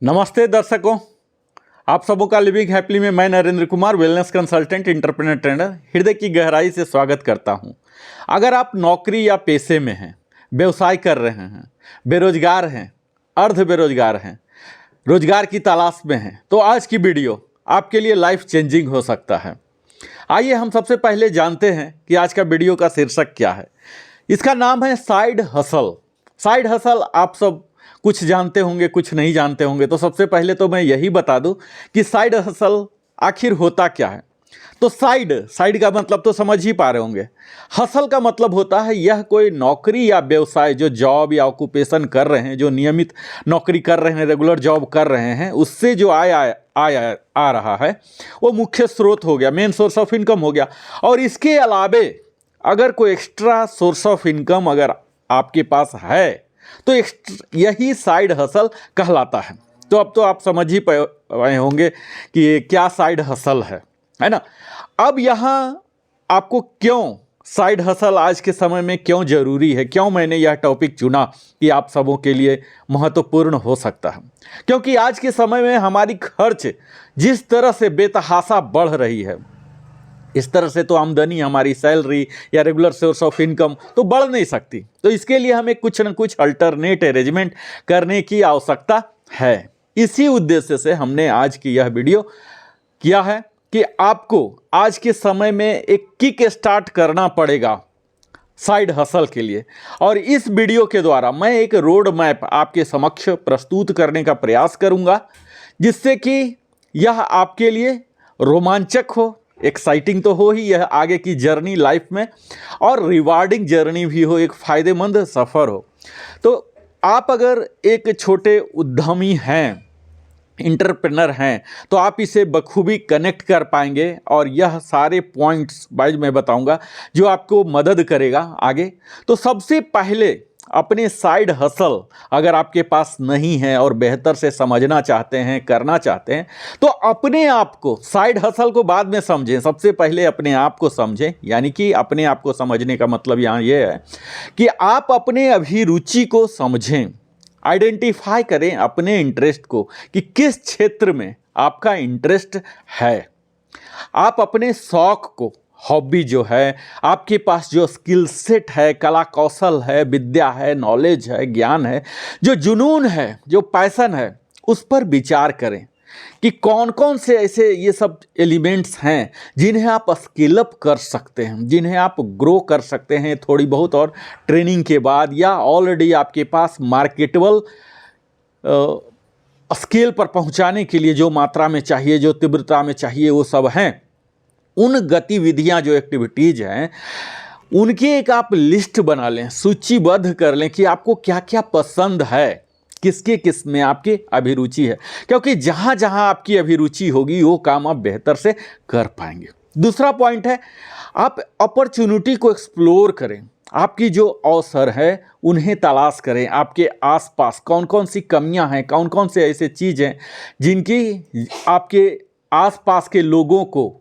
नमस्ते दर्शकों, आप सबों का लिविंग हैप्पीली में मैं Narendra Kumar wellness consultant entrepreneur trainer हृदय की गहराई से स्वागत करता हूं। अगर आप नौकरी या पेशे में हैं, व्यवसाय कर रहे हैं, बेरोजगार हैं, अर्ध बेरोजगार हैं, रोजगार की तलाश में हैं, तो आज की वीडियो आपके लिए लाइफ चेंजिंग हो सकता है। आइए हम सबसे पहले जानते हैं कि आज का वीडियो का शीर्षक क्या है। इसका नाम है साइड हसल। साइड हसल आप सब कुछ जानते होंगे, कुछ नहीं जानते होंगे। तो सबसे पहले तो मैं यही बता दूं कि साइड हसल आखिर होता क्या है। तो साइड का मतलब तो समझ ही पा रहे होंगे। हसल का मतलब होता है यह कोई नौकरी या व्यवसाय जो जॉब या ऑक्यूपेशन कर रहे हैं, जो नियमित नौकरी कर रहे हैं, रेगुलर जॉब कर रहे हैं, उससे जो आय आ रहा है वो मुख्य स्रोत हो गया, मेन सोर्स ऑफ इनकम हो गया। और इसके अलावे अगर कोई एक्स्ट्रा सोर्स ऑफ इनकम अगर आपके पास है तो यही साइड हसल कहलाता है। तो अब तो आप समझ ही पाए होंगे कि ये क्या साइड हसल है ना। अब यहाँ आपको क्यों साइड हसल आज के समय में क्यों जरूरी है, क्यों मैंने यह टॉपिक चुना कि आप सबों के लिए महत्वपूर्ण हो सकता है। क्योंकि आज के समय में हमारी खर्च जिस तरह से बेतहाशा बढ़ रही है, इस तरह से तो आमदनी, हमारी सैलरी या रेगुलर सोर्स ऑफ इनकम तो बढ़ नहीं सकती। तो इसके लिए हमें कुछ न कुछ अल्टरनेट अरेंजमेंट करने की आवश्यकता है। इसी उद्देश्य से हमने आज की यह वीडियो किया है कि आपको आज के समय में एक किक स्टार्ट करना पड़ेगा साइड हसल के लिए। और इस वीडियो के द्वारा मैं एक रोड मैप आपके समक्ष प्रस्तुत करने का प्रयास करूंगा, जिससे कि यह आपके लिए रोमांचक हो, एक्साइटिंग तो हो ही यह आगे की जर्नी लाइफ में, और रिवार्डिंग जर्नी भी हो, एक फ़ायदेमंद सफ़र हो। तो आप अगर एक छोटे उद्यमी हैं, इंटरप्रेनर हैं, तो आप इसे बखूबी कनेक्ट कर पाएंगे। और यह सारे पॉइंट्स वाइज मैं बताऊंगा जो आपको मदद करेगा आगे। तो सबसे पहले अपने साइड हसल अगर आपके पास नहीं है और बेहतर से समझना चाहते हैं, करना चाहते हैं, तो अपने आप को, साइड हसल को बाद में समझें, सबसे पहले अपने आप को समझें। यानी कि अपने आप को समझने का मतलब यहाँ ये है कि आप अपने अभिरुचि को समझें, आइडेंटिफाई करें अपने इंटरेस्ट को कि किस क्षेत्र में आपका इंटरेस्ट है। आप अपने शौक को, हॉबी जो है, आपके पास जो स्किल सेट है, कला कौशल है, विद्या है, नॉलेज है, ज्ञान है, जो जुनून है, जो पैशन है, उस पर विचार करें कि कौन कौन से ऐसे ये सब एलिमेंट्स हैं जिन्हें आप स्किल अप कर सकते हैं, जिन्हें आप ग्रो कर सकते हैं थोड़ी बहुत और ट्रेनिंग के बाद, या ऑलरेडी आपके पास मार्केटेबल स्केल पर पहुंचाने के लिए जो मात्रा में चाहिए, जो तीव्रता में चाहिए, वो सब हैं। उन गतिविधियां, जो एक्टिविटीज़ हैं, उनकी एक आप लिस्ट बना लें, सूचीबद्ध कर लें कि आपको क्या क्या पसंद है, किसके किस में आपकी अभिरुचि है। क्योंकि जहाँ जहाँ आपकी अभिरुचि होगी वो काम आप बेहतर से कर पाएंगे। दूसरा पॉइंट है, आप अपॉर्चुनिटी को एक्सप्लोर करें। आपकी जो अवसर है उन्हें तलाश करें। आपके आसपास कौन कौन सी कमियां हैं, कौन कौन से ऐसे चीज़ हैं जिनकी आपके आसपास के लोगों को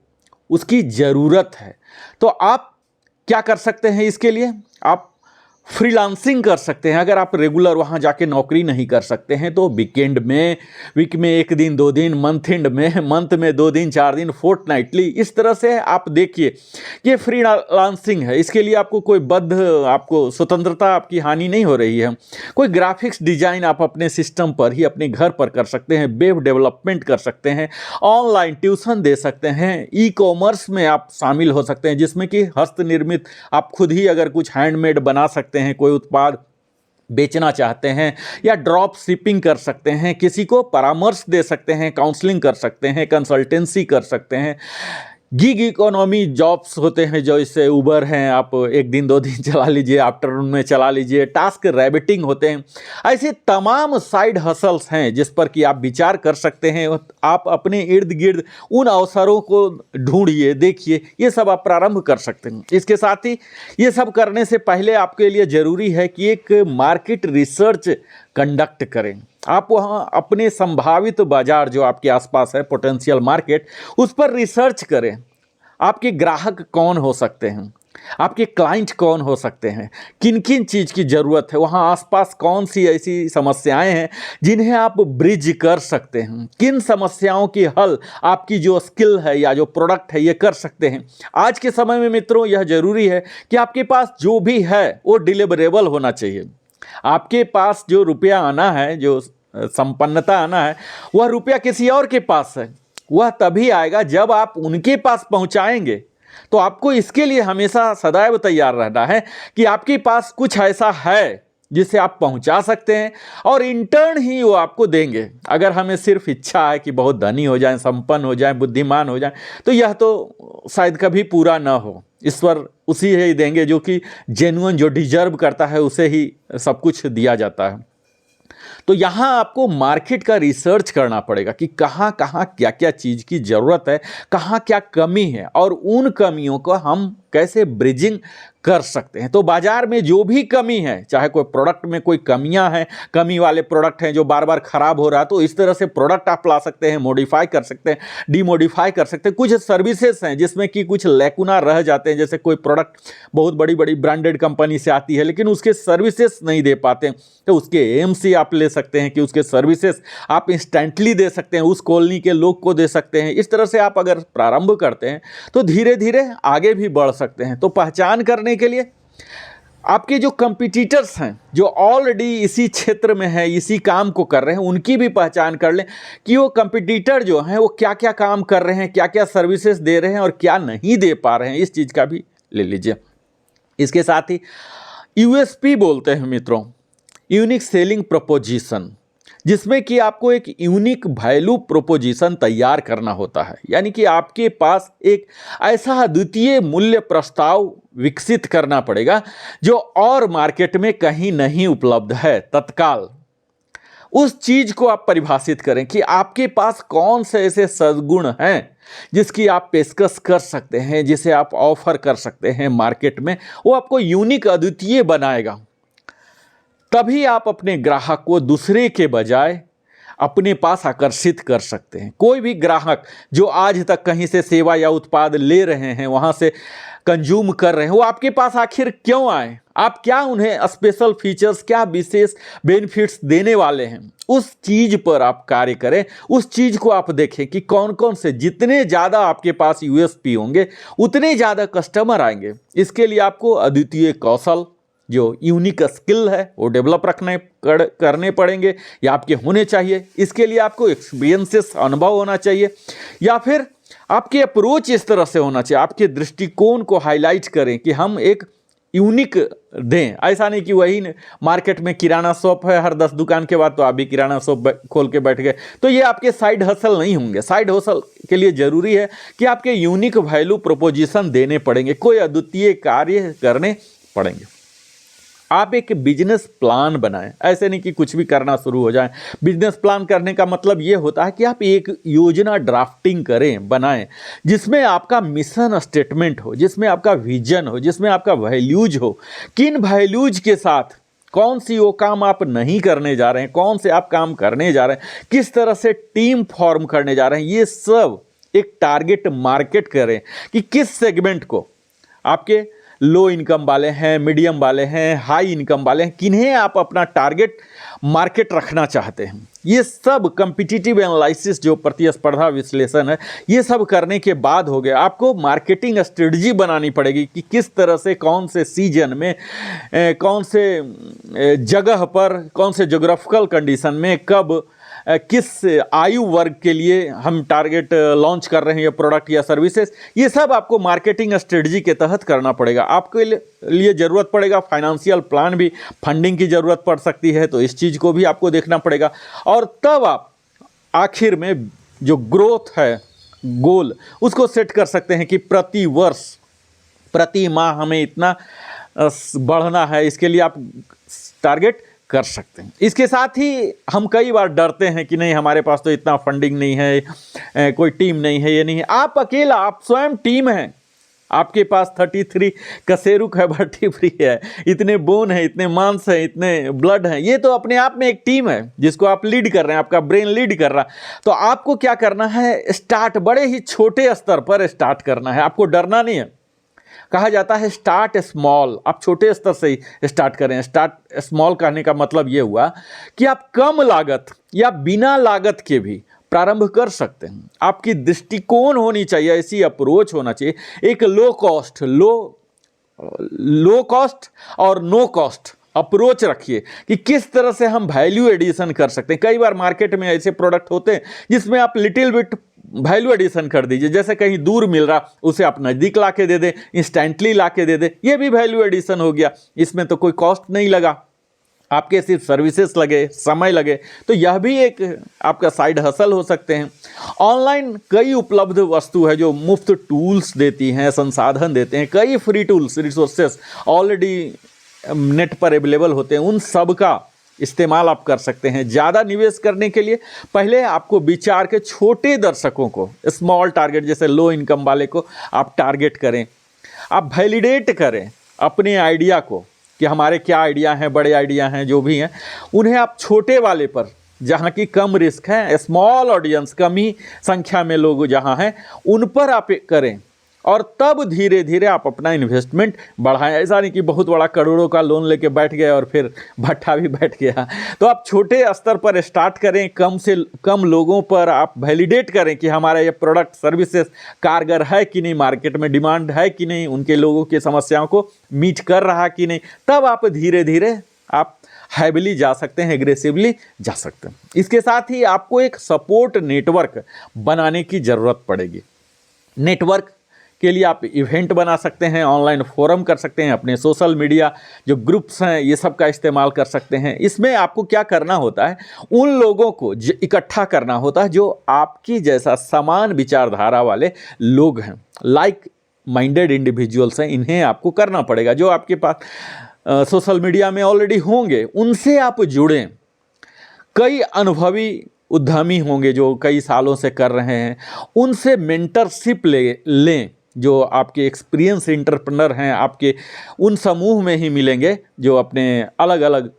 उसकी ज़रूरत है। तो आप क्या कर सकते हैं, इसके लिए आप फ्रीलांसिंग कर सकते हैं। अगर आप रेगुलर वहाँ जाके नौकरी नहीं कर सकते हैं तो वीकेंड में, वीक में 1 दिन 2 दिन, मंथ एंड में, मंथ में 2 दिन 4 दिन, फोर्टनाइटली, इस तरह से आप देखिए ये फ्रीलांसिंग है। इसके लिए आपको कोई आपको स्वतंत्रता, आपकी हानि नहीं हो रही है। कोई ग्राफिक्स डिजाइन आप अपने सिस्टम पर ही अपने घर पर कर सकते हैं, वेब डेवलपमेंट कर सकते हैं, ऑनलाइन ट्यूशन दे सकते हैं, ई कॉमर्स में आप शामिल हो सकते हैं, जिसमें कि हस्तनिर्मित आप खुद ही अगर कुछ हैंडमेड बना सकते हैं, कोई उत्पाद बेचना चाहते हैं, या ड्रॉप शिपिंग कर सकते हैं, किसी को परामर्श दे सकते हैं, काउंसलिंग कर सकते हैं, कंसल्टेंसी कर सकते हैं। गिग इकोनॉमी जॉब्स होते हैं, जो इससे उबर हैं, आप 1 दिन 2 दिन चला लीजिए, आफ्टरनून में चला लीजिए। टास्क रैबिटिंग होते हैं। ऐसे तमाम साइड हसल्स हैं जिस पर कि आप विचार कर सकते हैं। आप अपने इर्द गिर्द उन अवसरों को ढूंढिए, देखिए, ये सब आप प्रारंभ कर सकते हैं। इसके साथ ही ये सब करने से पहले आपके लिए ज़रूरी है कि एक मार्केट रिसर्च कंडक्ट करें। आप वहाँ अपने संभावित बाजार जो आपके आसपास है, पोटेंशियल मार्केट, उस पर रिसर्च करें। आपके ग्राहक कौन हो सकते हैं, आपके क्लाइंट कौन हो सकते हैं, किन किन चीज़ की ज़रूरत है, वहाँ आसपास कौन सी ऐसी समस्याएं हैं जिन्हें आप ब्रिज कर सकते हैं, किन समस्याओं की हल आपकी जो स्किल है या जो प्रोडक्ट है ये कर सकते हैं। आज के समय में मित्रों यह ज़रूरी है कि आपके पास जो भी है वो डिलीवरेबल होना चाहिए। आपके पास जो रुपया आना है, जो संपन्नता आना है, वह रुपया किसी और के पास है, वह तभी आएगा जब आप उनके पास पहुंचाएंगे। तो आपको इसके लिए हमेशा सदैव तैयार रहना है कि आपके पास कुछ ऐसा है जिसे आप पहुंचा सकते हैं और इंटर्न ही वो आपको देंगे। अगर हमें सिर्फ इच्छा है कि बहुत धनी हो जाएं, संपन्न हो जाएं, बुद्धिमान हो जाएं, तो यह तो शायद कभी पूरा ना हो। ईश्वर उसी ही देंगे जो कि जेन्युइन, जो डिजर्व करता है उसे ही सब कुछ दिया जाता है। तो यहाँ आपको मार्केट का रिसर्च करना पड़ेगा कि कहाँ कहाँ क्या क्या चीज़ की ज़रूरत है, कहाँ क्या कमी है और उन कमियों को हम कैसे ब्रिजिंग कर सकते हैं। तो बाजार में जो भी कमी है, चाहे कोई प्रोडक्ट में कोई कमियां हैं, कमी वाले प्रोडक्ट हैं जो बार बार ख़राब हो रहा है, तो इस तरह से प्रोडक्ट आप ला सकते हैं, मॉडिफाई कर सकते हैं, डीमॉडिफाई कर सकते हैं। कुछ सर्विसेज हैं जिसमें कि कुछ लैकुना रह जाते हैं, जैसे कोई प्रोडक्ट बहुत बड़ी बड़ी ब्रांडेड कंपनी से आती है लेकिन उसके सर्विसेज नहीं दे पाते, तो उसके एएमसी आप ले सकते हैं कि उसके सर्विसेज आप इंस्टेंटली दे सकते हैं, उस कॉलोनी के लोग को दे सकते हैं। इस तरह से आप अगर प्रारंभ करते हैं तो धीरे धीरे आगे भी बढ़ सकते हैं। तो पहचान करने के लिए आपके जो कंपटीटर्स हैं, जो ऑलरेडी इसी क्षेत्र में है, इसी काम को कर रहे हैं, उनकी भी पहचान कर लें कि वो कंपटीटर जो हैं वो क्या क्या काम कर रहे हैं, क्या क्या सर्विसेज दे रहे हैं और क्या नहीं दे पा रहे हैं, इस चीज़ का भी ले लीजिए। इसके साथ ही यूएसपी बोलते हैं मित्रों, यूनिक सेलिंग प्रोपोजिशन, जिसमें कि आपको एक यूनिक वैल्यू प्रोपोजिशन तैयार करना होता है। यानी कि आपके पास एक ऐसा अद्वितीय मूल्य प्रस्ताव विकसित करना पड़ेगा जो और मार्केट में कहीं नहीं उपलब्ध है तत्काल। उस चीज़ को आप परिभाषित करें कि आपके पास कौन से ऐसे सद्गुण हैं जिसकी आप पेशकश कर सकते हैं, जिसे आप ऑफर कर सकते हैं मार्केट में, वो आपको यूनिक अद्वितीय बनाएगा। तभी आप अपने ग्राहक को दूसरे के बजाय अपने पास आकर्षित कर सकते हैं। कोई भी ग्राहक जो आज तक कहीं से सेवा या उत्पाद ले रहे हैं, वहाँ से कंज्यूम कर रहे हैं, वो आपके पास आखिर क्यों आए? आप क्या उन्हें स्पेशल फीचर्स, क्या विशेष बेनिफिट्स देने वाले हैं, उस चीज़ पर आप कार्य करें। उस चीज़ को आप देखें कि कौन कौन से, जितने ज़्यादा आपके पास यूएसपी होंगे उतने ज़्यादा कस्टमर आएंगे। इसके लिए आपको अद्वितीय कौशल, जो यूनिक स्किल है, वो डेवलप करने पड़ेंगे या आपके होने चाहिए। इसके लिए आपको एक्सपीरियंसेस, अनुभव होना चाहिए, या फिर आपकी अप्रोच इस तरह से होना चाहिए, आपके दृष्टिकोण को हाईलाइट करें कि हम एक यूनिक दें। ऐसा नहीं कि वही मार्केट में किराना शॉप है, हर 10 दुकान के बाद तो आप भी किराना शॉप खोल के बैठ गए, तो ये आपके साइड हसल नहीं होंगे। साइड हसल के लिए ज़रूरी है कि आपके यूनिक वैल्यू प्रोपोजिशन देने पड़ेंगे, कोई अद्वितीय कार्य करने पड़ेंगे। आप एक बिजनेस प्लान बनाएं, ऐसे नहीं कि कुछ भी करना शुरू हो जाए। बिजनेस प्लान करने का मतलब ये होता है कि आप एक योजना ड्राफ्टिंग करें, बनाएं, जिसमें आपका मिशन स्टेटमेंट हो, जिसमें आपका विजन हो, जिसमें आपका वैल्यूज हो। किन वैल्यूज के साथ कौन सी वो काम आप नहीं करने जा रहे हैं, कौन से आप काम करने जा रहे हैं, किस तरह से टीम फॉर्म करने जा रहे हैं, ये सब एक टारगेट मार्केट करें कि किस सेगमेंट को, आपके लो इनकम वाले हैं, मीडियम वाले हैं, हाई इनकम वाले हैं, किन्हें आप अपना टारगेट मार्केट रखना चाहते हैं। ये सब कम्पिटिटिव एनालिसिस, जो प्रतिस्पर्धा विश्लेषण है, ये सब करने के बाद हो गया। आपको मार्केटिंग स्ट्रेटजी बनानी पड़ेगी कि किस तरह से, कौन से सीजन में, कौन से जगह पर, कौन से जोग्राफिकल कंडीशन में, कब, किस आयु वर्ग के लिए हम टारगेट लॉन्च कर रहे हैं ये प्रोडक्ट या सर्विसेज। ये सब आपको मार्केटिंग स्ट्रेटजी के तहत करना पड़ेगा। आपके लिए ज़रूरत पड़ेगा फाइनेंशियल प्लान भी, फंडिंग की ज़रूरत पड़ सकती है, तो इस चीज़ को भी आपको देखना पड़ेगा। और तब आप आखिर में जो ग्रोथ है, गोल, उसको सेट कर सकते हैं कि प्रति वर्ष, प्रति माह हमें इतना बढ़ना है, इसके लिए आप टारगेट कर सकते हैं। इसके साथ ही हम कई बार डरते हैं कि नहीं, हमारे पास तो इतना फंडिंग नहीं है, कोई टीम नहीं है, ये नहीं है। आप अकेला, आप स्वयं टीम हैं। आपके पास 33 कशेरुक है, वर्टिब्री है, इतने बोन है, इतने मांस है, इतने ब्लड हैं, ये तो अपने आप में एक टीम है जिसको आप लीड कर रहे हैं, आपका ब्रेन लीड कर रहा है। तो आपको क्या करना है, स्टार्ट बड़े ही छोटे स्तर पर स्टार्ट करना है, आपको डरना नहीं है। कहा जाता है स्टार्ट स्मॉल, आप छोटे स्तर से ही स्टार्ट करें। स्टार्ट स्मॉल कहने का मतलब ये हुआ कि आप कम लागत या बिना लागत के भी प्रारंभ कर सकते हैं। आपकी दृष्टिकोण होनी चाहिए, ऐसी अप्रोच होना चाहिए, एक लो कॉस्ट और नो कॉस्ट अप्रोच रखिए कि किस तरह से हम वैल्यू एडिशन कर सकते हैं। कई बार मार्केट में ऐसे प्रोडक्ट होते हैं जिसमें आप लिटिल बिट वैल्यू एडिशन कर दीजिए, जैसे कहीं दूर मिल रहा उसे आप नज़दीक ला के दे दें, इंस्टेंटली ला के दे दें, ये भी वैल्यू एडिशन हो गया। इसमें तो कोई कॉस्ट नहीं लगा, आपके सिर्फ सर्विसेज लगे, समय लगे, तो यह भी एक आपका साइड हसल हो सकते हैं। ऑनलाइन कई उपलब्ध वस्तु है जो मुफ्त टूल्स देती हैं, संसाधन देते हैं, कई free tools resources already net पर अवेलेबल होते हैं, उन सब का इस्तेमाल आप कर सकते हैं। ज़्यादा निवेश करने के लिए पहले आपको विचार के छोटे दर्शकों को, स्मॉल टारगेट जैसे लो इनकम वाले को आप टारगेट करें, आप वैलिडेट करें अपने आइडिया को कि हमारे क्या आइडिया हैं, बड़े आइडिया हैं, जो भी हैं उन्हें आप छोटे वाले पर, जहाँ की कम रिस्क है, स्मॉल ऑडियंस, कम ही संख्या में लोग जहाँ हैं उन पर आप करें और तब धीरे धीरे आप अपना इन्वेस्टमेंट बढ़ाएं। ऐसा नहीं कि बहुत बड़ा करोड़ों का लोन लेके बैठ गए और फिर भट्ठा भी बैठ गया। तो आप छोटे स्तर पर स्टार्ट करें, कम से कम लोगों पर आप वैलिडेट करें कि हमारा ये प्रोडक्ट सर्विसेज कारगर है कि नहीं, मार्केट में डिमांड है कि नहीं, उनके लोगों की समस्याओं को मीट कर रहा कि नहीं, तब आप धीरे धीरे आप हैविली जा सकते हैं, एग्रेसिवली जा सकते हैं। इसके साथ ही आपको एक सपोर्ट नेटवर्क बनाने की ज़रूरत पड़ेगी। नेटवर्क के लिए आप इवेंट बना सकते हैं, ऑनलाइन फोरम कर सकते हैं, अपने सोशल मीडिया जो ग्रुप्स हैं ये सब का इस्तेमाल कर सकते हैं। इसमें आपको क्या करना होता है, उन लोगों को इकट्ठा करना होता है जो आपकी जैसा समान विचारधारा वाले लोग हैं, लाइक माइंडेड इंडिविजुअल्स हैं, इन्हें आपको करना पड़ेगा। जो आपके पास सोशल मीडिया में ऑलरेडी होंगे उनसे आप जुड़ें। कई अनुभवी उद्यमी होंगे जो कई सालों से कर रहे हैं, उनसे मेंटरशिप लें। जो आपके एक्सपीरियंस एंटरप्रेन्योर हैं आपके उन समूह में ही मिलेंगे जो अपने अलग अलग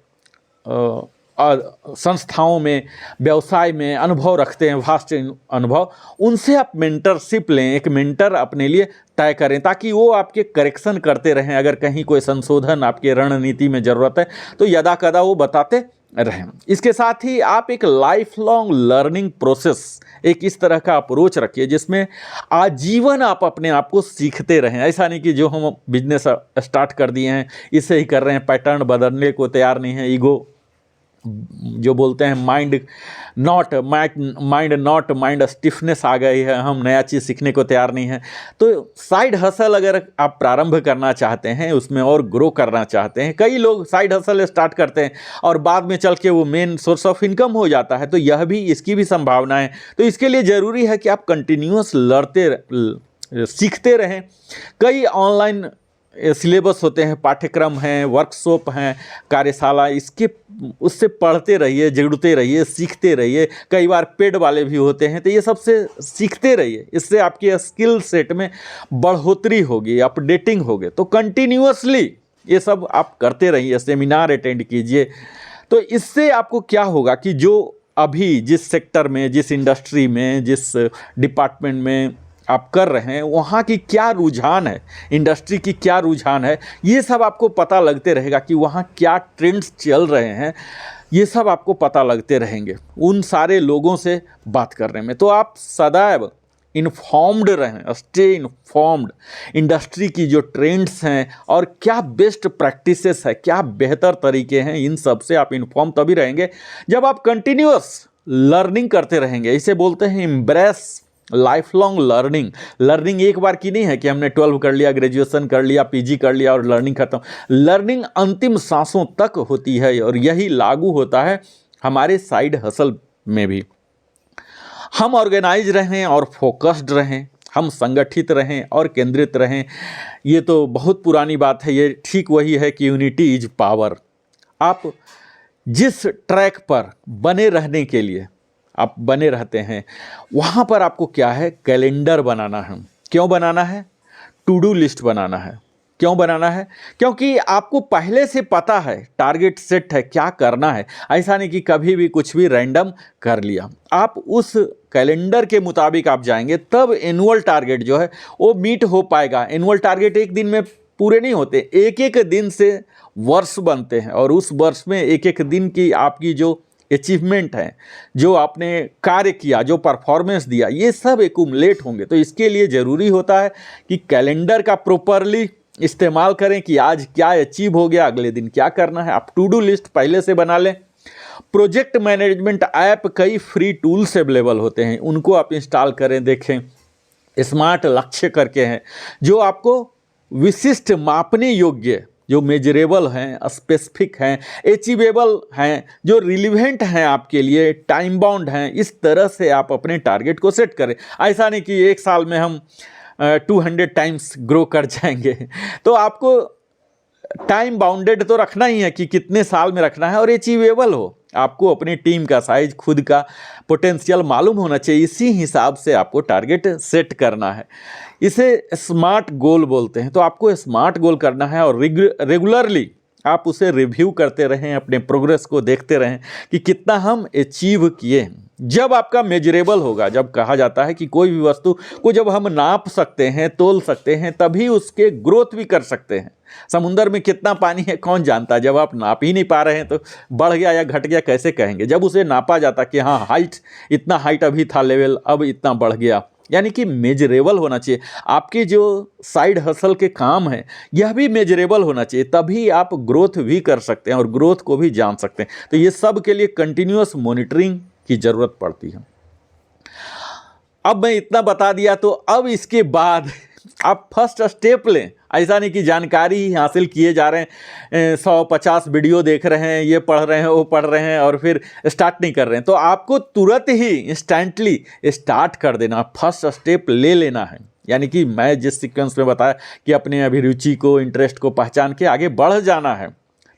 संस्थाओं में, व्यवसाय में अनुभव रखते हैं, वास्ट अनुभव, उनसे आप मेंटरशिप लें। एक मेंटर अपने लिए तय करें ताकि वो आपके करेक्शन करते रहें। अगर कहीं कोई संशोधन आपके रणनीति में ज़रूरत है तो यदा कदा वो बताते रहें। इसके साथ ही आप एक लाइफ लॉन्ग लर्निंग प्रोसेस, एक इस तरह का अप्रोच रखिए जिसमें आजीवन आप अपने आप को सीखते रहें। ऐसा नहीं कि जो हम बिजनेस स्टार्ट कर दिए हैं इसे ही कर रहे हैं, पैटर्न बदलने को तैयार नहीं है। ईगो जो बोलते हैं माइंड माइंड स्टिफनेस आ गई है, हम नया चीज़ सीखने को तैयार नहीं है। तो साइड हसल अगर आप प्रारंभ करना चाहते हैं, उसमें और ग्रो करना चाहते हैं, कई लोग साइड हसल स्टार्ट करते हैं और बाद में चल के वो मेन सोर्स ऑफ इनकम हो जाता है, तो यह भी, इसकी भी संभावना है। तो इसके लिए ज़रूरी है कि आप कंटिन्यूअस सीखते रहें। कई ऑनलाइन सिलेबस होते हैं, पाठ्यक्रम हैं, वर्कशॉप हैं, कार्यशाला, इसके उससे पढ़ते रहिए, जुड़ते रहिए, सीखते रहिए। कई बार पेड वाले भी होते हैं, तो ये सबसे सीखते रहिए। इससे आपके स्किल सेट में बढ़ोतरी होगी, अपडेटिंग होगी। तो कंटिन्यूअसली ये सब आप करते रहिए, सेमिनार अटेंड कीजिए। तो इससे आपको क्या होगा कि जो अभी जिस सेक्टर में, जिस इंडस्ट्री में, जिस डिपार्टमेंट में आप कर रहे हैं वहाँ की क्या रुझान है, इंडस्ट्री की क्या रुझान है, ये सब आपको पता लगते रहेगा कि वहाँ क्या ट्रेंड्स चल रहे हैं, ये सब आपको पता लगते रहेंगे उन सारे लोगों से बात करने में। तो आप सदैव इन्फॉर्म्ड रहें, स्टे इन्फॉर्म्ड। इंडस्ट्री की जो ट्रेंड्स हैं और क्या बेस्ट प्रैक्टिसेस है, क्या बेहतर तरीके हैं, इन सब से आप इन्फॉर्म तभी रहेंगे जब आप कंटिन्यूअस लर्निंग करते रहेंगे। इसे बोलते हैं embrace life long learning. Learning एक बार की नहीं है कि हमने 12 कर लिया, ग्रेजुएशन कर लिया, पीजी कर लिया और लर्निंग खत्म। लर्निंग अंतिम सांसों तक होती है और यही लागू होता है हमारे साइड हसल में भी। हम ऑर्गेनाइज रहें और फोकस्ड रहें, हम संगठित रहें और केंद्रित रहें। ये तो बहुत पुरानी बात है, ये ठीक वही है कि यूनिटी इज पावर। आप जिस ट्रैक पर बने रहने के लिए आप बने रहते हैं, वहाँ पर आपको क्या है, कैलेंडर बनाना है। क्यों बनाना है? टू डू लिस्ट बनाना है। क्यों बनाना है? क्योंकि आपको पहले से पता है, टारगेट सेट है, क्या करना है। ऐसा नहीं कि कभी भी कुछ भी रैंडम कर लिया। आप उस कैलेंडर के मुताबिक आप जाएंगे, तब एनुअल टारगेट जो है वो मीट हो पाएगा। एनुअल टारगेट एक दिन में पूरे नहीं होते, एक एक दिन से वर्ष बनते हैं, और उस वर्ष में एक एक दिन की आपकी जो अचीवमेंट है, जो आपने कार्य किया, जो परफॉर्मेंस दिया, ये सब एक्युमुलेट होंगे। तो इसके लिए ज़रूरी होता है कि कैलेंडर का प्रॉपरली इस्तेमाल करें कि आज क्या अचीव हो गया, अगले दिन क्या करना है। आप टू डू लिस्ट पहले से बना लें। प्रोजेक्ट मैनेजमेंट ऐप कई फ्री टूल्स अवेलेबल होते हैं, उनको आप इंस्टॉल करें, देखें। स्मार्ट लक्ष्य करके हैं, जो आपको विशिष्ट मापने योग्य, जो मेजरेबल हैं, स्पेसिफिक हैं, अचीवेबल हैं, जो रिलीवेंट हैं आपके लिए, टाइम बाउंड हैं। इस तरह से आप अपने टारगेट को सेट करें। ऐसा नहीं कि एक साल में हम 200 टाइम्स ग्रो कर जाएंगे। तो आपको टाइम बाउंडेड तो रखना ही है कि कितने साल में रखना है, और अचीवेबल हो। आपको अपनी टीम का साइज, खुद का पोटेंशियल मालूम होना चाहिए। इसी हिसाब से आपको टारगेट सेट करना है। इसे स्मार्ट गोल बोलते हैं। तो आपको स्मार्ट गोल करना है, और रेगुलरली आप उसे रिव्यू करते रहें, अपने प्रोग्रेस को देखते रहें कि कितना हम अचीव किए। जब आपका मेजरेबल होगा, जब कहा जाता है कि कोई भी वस्तु को जब हम नाप सकते हैं, तोल सकते हैं, तभी उसके ग्रोथ भी कर सकते हैं। समुंदर में कितना पानी है कौन जानता है? जब आप नाप ही नहीं पा रहे हैं तो बढ़ गया या घट गया कैसे कहेंगे? जब उसे नापा जाता कि हाँ हाइट, इतना हाइट अभी था लेवल, अब इतना बढ़ गया। यानी कि मेजरेबल होना चाहिए। आपके जो साइड हसल के काम हैं, यह भी मेजरेबल होना चाहिए, तभी आप ग्रोथ भी कर सकते हैं और ग्रोथ को भी जान सकते हैं। तो ये सब के लिए कंटिन्यूअस मॉनिटरिंग की ज़रूरत पड़ती है। अब मैं इतना बता दिया, तो अब इसके बाद आप फर्स्ट स्टेप लें। ऐसा नहीं कि जानकारी ही हासिल किए जा रहे हैं, 150 वीडियो देख रहे हैं, ये पढ़ रहे हैं, वो पढ़ रहे हैं, और फिर स्टार्ट नहीं कर रहे हैं। तो आपको तुरंत ही इंस्टेंटली स्टार्ट कर देना, फर्स्ट स्टेप ले लेना है। यानी कि मैं जिस सीक्वेंस में बताया कि अपने अभिरुचि को, इंटरेस्ट को पहचान के आगे बढ़ जाना है।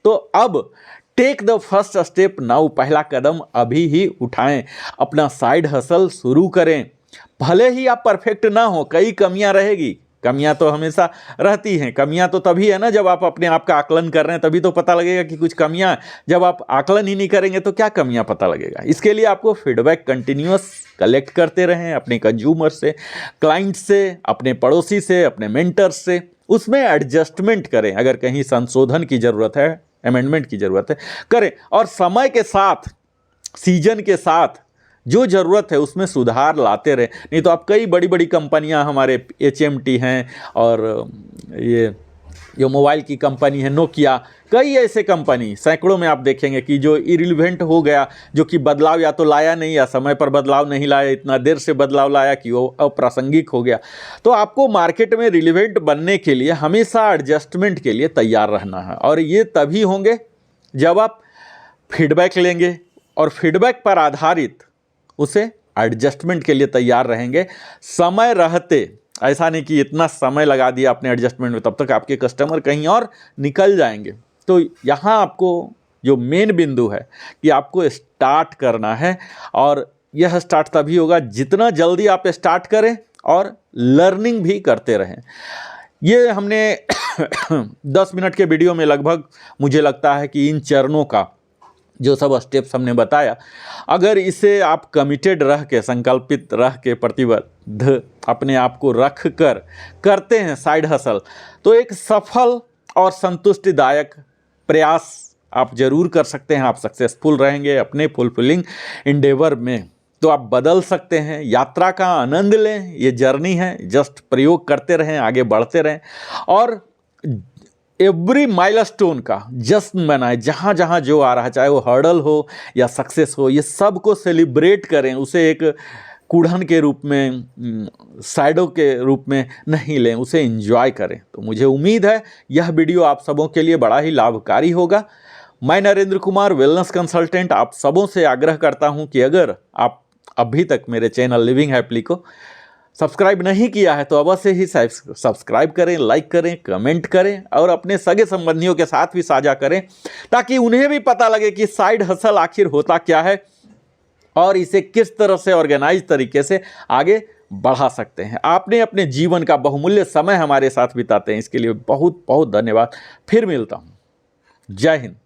तो अब take the first step now, पहला कदम अभी ही उठाएं, अपना साइड हसल शुरू करें। भले ही आप परफेक्ट ना हो, कई कमियां रहेगी, कमियां तो हमेशा रहती हैं। कमियां तो तभी है ना जब आप अपने आप का आकलन कर रहे हैं, तभी तो पता लगेगा कि कुछ कमियां हैं। जब आप आकलन ही नहीं करेंगे तो क्या कमियां पता लगेगा? इसके लिए आपको फीडबैक कंटिन्यूअस कलेक्ट करते रहें, अपने कंज्यूमर से, क्लाइंट से, अपने पड़ोसी से, अपने मेंटर से। उसमें एडजस्टमेंट करें, अगर कहीं संशोधन की ज़रूरत है, अमेंडमेंट की ज़रूरत है, करें। और समय के साथ, सीजन के साथ जो ज़रूरत है उसमें सुधार लाते रहे। नहीं तो आप कई बड़ी बड़ी कंपनियां, हमारे HMT हैं, और ये जो मोबाइल की कंपनी है नोकिया, कई ऐसे कंपनी सैकड़ों में आप देखेंगे कि जो इरिलेवेंट हो गया, जो कि बदलाव या तो लाया नहीं, या समय पर बदलाव नहीं लाया, इतना देर से बदलाव लाया कि वो अप्रासंगिक हो गया। तो आपको मार्केट में रिलेवेंट बनने के लिए हमेशा एडजस्टमेंट के लिए तैयार रहना है, और ये तभी होंगे जब आप फीडबैक लेंगे और फीडबैक पर आधारित उसे एडजस्टमेंट के लिए तैयार रहेंगे समय रहते। ऐसा नहीं कि इतना समय लगा दिया आपने एडजस्टमेंट में, तब तक आपके कस्टमर कहीं और निकल जाएंगे। तो यहाँ आपको जो मेन बिंदु है कि आपको स्टार्ट करना है, और यह स्टार्ट तभी होगा जितना जल्दी आप स्टार्ट करें और लर्निंग भी करते रहें। ये हमने 10 मिनट के वीडियो में लगभग मुझे लगता है कि इन चरणों का जो सब स्टेप्स हमने बताया, अगर इसे आप कमिटेड रह के, संकल्पित रह के, प्रतिबद्ध अपने आप को रख कर करते हैं साइड हसल, तो एक सफल और संतुष्टिदायक प्रयास आप जरूर कर सकते हैं। आप सक्सेसफुल रहेंगे अपने फुलफिलिंग इंडेवर में। तो आप बदल सकते हैं, यात्रा का आनंद लें, ये जर्नी है, जस्ट प्रयोग करते रहें, आगे बढ़ते रहें, और एवरी माइलस्टोन का जश्न मनाएं। जहाँ जहाँ जो आ रहा है, चाहे वो हर्डल हो या सक्सेस हो, ये सब को सेलिब्रेट करें। उसे एक कूढ़न के रूप में, साइडों के रूप में नहीं लें, उसे एंजॉय करें। तो मुझे उम्मीद है यह वीडियो आप सबों के लिए बड़ा ही लाभकारी होगा। मैं नरेंद्र कुमार, वेलनेस कंसल्टेंट, आप सबों से आग्रह करता हूं कि अगर आप अभी तक मेरे चैनल लिविंग हैप्पीली को सब्सक्राइब नहीं किया है तो अवश्य ही सब्सक्राइब करें, लाइक करें, कमेंट करें, और अपने सगे संबंधियों के साथ भी साझा करें, ताकि उन्हें भी पता लगे कि साइड हसल आखिर होता क्या है और इसे किस तरह से ऑर्गेनाइज तरीके से आगे बढ़ा सकते हैं। आपने अपने जीवन का बहुमूल्य समय हमारे साथ बिताते हैं, इसके लिए बहुत बहुत धन्यवाद। फिर मिलता हूँ। जय हिंद।